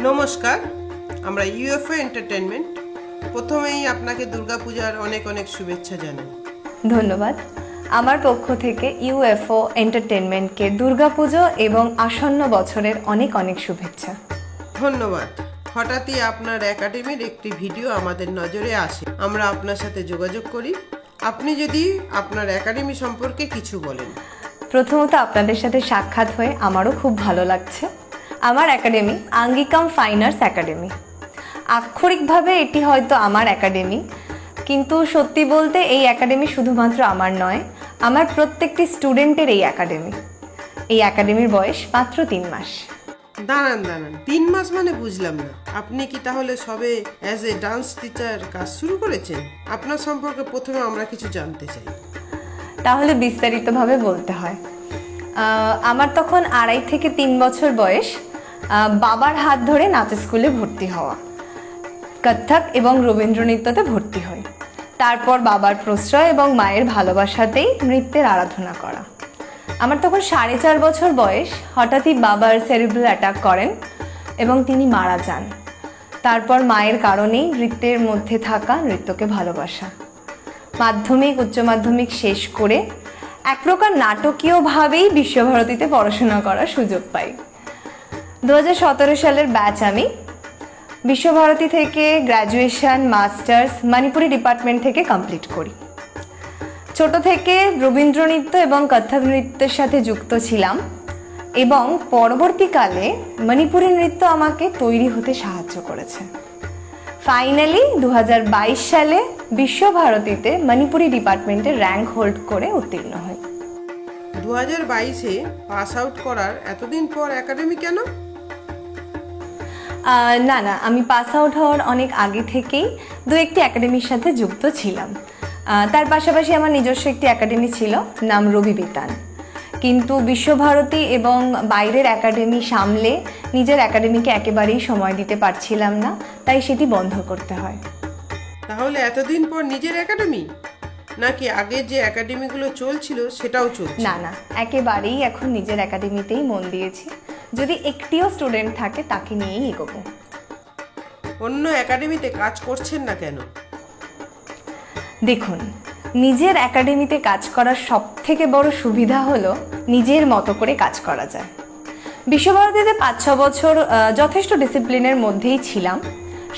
নমস্কার, আমরা UFO entertainment প্রথমেই আপনাকে দুর্গাপূজার অনেক অনেক শুভেচ্ছা জানাই। ধন্যবাদ। আমার পক্ষ থেকে ইউএফও এন্টারটেনমেন্টকে দুর্গাপুজো এবং আসন্ন বছরের অনেক অনেক শুভেচ্ছা। ধন্যবাদ। হঠাৎই আপনার একাডেমির একটি ভিডিও আমাদের নজরে আসে, আমরা আপনার সাথে যোগাযোগ করি। আপনি যদি আপনার একাডেমি সম্পর্কে কিছু বলেন। প্রথমত আপনাদের সাথে সাক্ষাৎ হয়ে আমারও খুব ভালো লাগছে। আমার একাডেমি আঙ্গিকাম ফাইন আর্টস একাডেমি। আক্ষরিকভাবে এটি হয়তো আমার একাডেমি, কিন্তু সত্যি বলতে এই একাডেমি শুধুমাত্র আমার নয়, আমার প্রত্যেকটি স্টুডেন্টের এই একাডেমি। এই একাডেমির বয়স মাত্র 3 মাস। দাঁড়ান 3 মাস মানে বুঝলাম না। আপনি কি তাহলে সবে অ্যাজ এ ডান্স টিচার কাজ শুরু করেছেন? আপনার সম্পর্কে প্রথমে আমরা কিছু জানতে চাই। তাহলে বিস্তারিতভাবে বলতে হয়। আমার তখন 2.5 থেকে 3 বছর বয়স। বাবার হাত ধরে নাচের স্কুলে ভর্তি হওয়া, কত্থক এবং রবীন্দ্র নৃত্যতে ভর্তি হই। তারপর বাবার প্রশ্রয় এবং মায়ের ভালোবাসাতেই নৃত্যের আরাধনা করা। আমার তখন 4.5 বছর বয়স। হঠাৎই বাবার সেরিব্রাল অ্যাটাক করেন এবং তিনি মারা যান। তারপর মায়ের কারণেই নৃত্যের মধ্যে থাকা নৃত্যকে ভালোবাসা। মাধ্যমিক উচ্চ মাধ্যমিক শেষ করে এক প্রকার নাটকীয়ভাবেই বিশ্বভারতীতে পড়াশোনা করার সুযোগ পাই। 2017 সালের ব্যাচ আমি। বিশ্বভারতী থেকে গ্র্যাজুয়েশন মাস্টার্স মণিপুরি ডিপার্টমেন্ট থেকে কমপ্লিট করি। ছোট থেকে রবীন্দ্র নৃত্য এবং কত্থক নৃত্যের সাথে যুক্ত ছিলাম এবং পরবর্তীকালে মণিপুরি নৃত্য আমাকে তৈরি হতে সাহায্য করেছে। ফাইনালি 2022 সালে বিশ্বভারতীতে মণিপুরি ডিপার্টমেন্টে র্যাঙ্ক হোল্ড করে উত্তীর্ণ হই। 2022-এ পাস আউট করার এতদিন পর একাডেমি কেন? না, আমি পাস আউট হওয়ার অনেক আগে থেকেই 2-1টি একাডেমির সাথে যুক্ত ছিলাম। তার পাশাপাশি আমার নিজস্ব একটি একাডেমি ছিল, নাম রবি বিতান। কিন্তু বিশ্বভারতী এবং বাইরের একাডেমি সামলে নিজের একাডেমিকে একেবারেই সময় দিতে পারছিলাম না, তাই সেটি বন্ধ করতে হয়। তাহলে এতদিন পর নিজের একাডেমি, নাকি আগে যে একাডেমিগুলো চলছিল সেটাও চলছে? না, একেবারেই এখন নিজের একাডেমিতেই মন দিয়েছি। যদি একটিও স্টুডেন্ট থাকে তাকে নিয়েই এগোবো। অন্য একাডেমিতে কাজ করছেন না কেন? দেখুন, নিজের একাডেমিতে কাজ করার সবথেকে বড় সুবিধা হলো নিজের মতো করে কাজ করা যায়। বিশ্বভারতীতে 5-6 বছর যথেষ্ট ডিসিপ্লিনের মধ্যেই ছিলাম।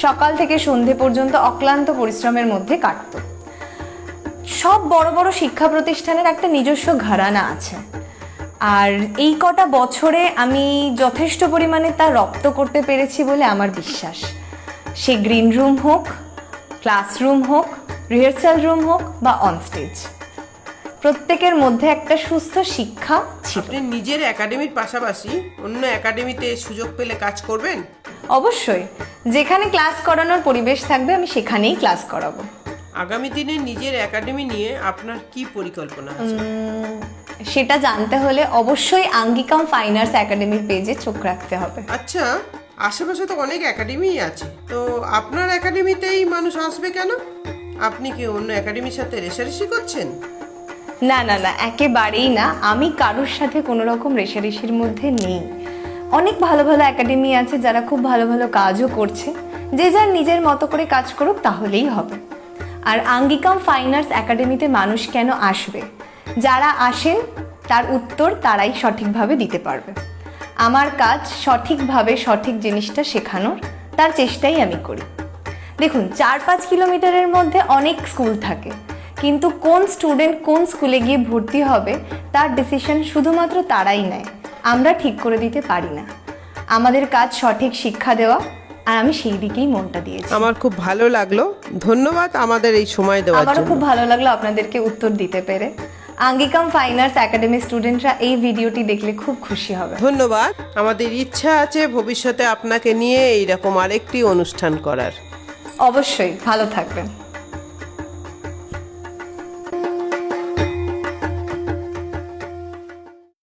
সকাল থেকে সন্ধে পর্যন্ত অক্লান্ত পরিশ্রমের মধ্যে কাটতো। সব বড় বড় শিক্ষা প্রতিষ্ঠানের একটা নিজস্ব ঘরানা আছে, আর এই কটা বছরে আমি যথেষ্ট পরিমাণে তা রপ্ত করতে পেরেছি বলে আমার বিশ্বাস। সে গ্রিন রুম হোক, ক্লাসরুম হোক, রিহার্সাল রুম হোক বা অনস্টেজ, প্রত্যেকের মধ্যে একটা সুস্থ শিক্ষা ছিল। আপনি নিজের একাডেমির পাশাপাশি অন্য একাডেমিতে সুযোগ পেলে কাজ করবেন? অবশ্যই, যেখানে ক্লাস করানোর পরিবেশ থাকবে আমি সেখানেই ক্লাস করাবো। আগামী দিনে নিজের একাডেমি নিয়ে আপনার কি পরিকল্পনা আছে? সেটা জানতে হলে অবশ্যই আঙ্গিকাম ফাইন আর্টস একাডেমির পেজে চোখ রাখতে হবে। আচ্ছা, আশেপাশে তো অনেক একাডেমিই আছে, তো আপনার একাডেমিতেই মানুষ আসবে কেন? আপনি কি অন্য একাডেমির সাথে রেষারেষি করছেন? না, একেবারেই না। আমি কারোর সাথে কোনো রকম রেষারেষির মধ্যে নেই। অনেক ভালো ভালো একাডেমি আছে যারা খুব ভালো ভালো কাজও করছে। যে যার নিজের মতো করে কাজ করুক, তাহলেই হবে। আর আঙ্গিকাম ফাইন আর্টস একাডেমিতে মানুষ কেন আসবে, যারা আসেন তার উত্তর তারাই সঠিকভাবে দিতে পারবে। আমার কাজ সঠিকভাবে সঠিক জিনিসটা শেখানোর, তার চেষ্টাই আমি করি। দেখুন, 4-5 কিলোমিটারের মধ্যে অনেক স্কুল থাকে, কিন্তু কোন স্টুডেন্ট কোন স্কুলে গিয়ে ভর্তি হবে তার ডিসিশন শুধুমাত্র তারাই নেয়, আমরা ঠিক করে দিতে পারি না। আমাদের কাজ সঠিক শিক্ষা দেওয়া, আর আমি সেই দিকেই মনটা দিয়েছি। আমার খুব ভালো লাগলো, ধন্যবাদ আমাদের এই সময় দেওয়ার জন্য। আমারও খুব ভালো লাগলো আপনাদেরকে উত্তর দিতে পেরে। আঙ্গিকাম ফাইন আর্টস একাডেমি স্টুডেন্টরা এই ভিডিওটি দেখলে খুব খুশি হবে। ধন্যবাদ। আমাদের ইচ্ছা আছে ভবিষ্যতে আপনাকে নিয়ে এইরকম আরেকটি অনুষ্ঠান করার। অবশ্যই, ভালো থাকবেন।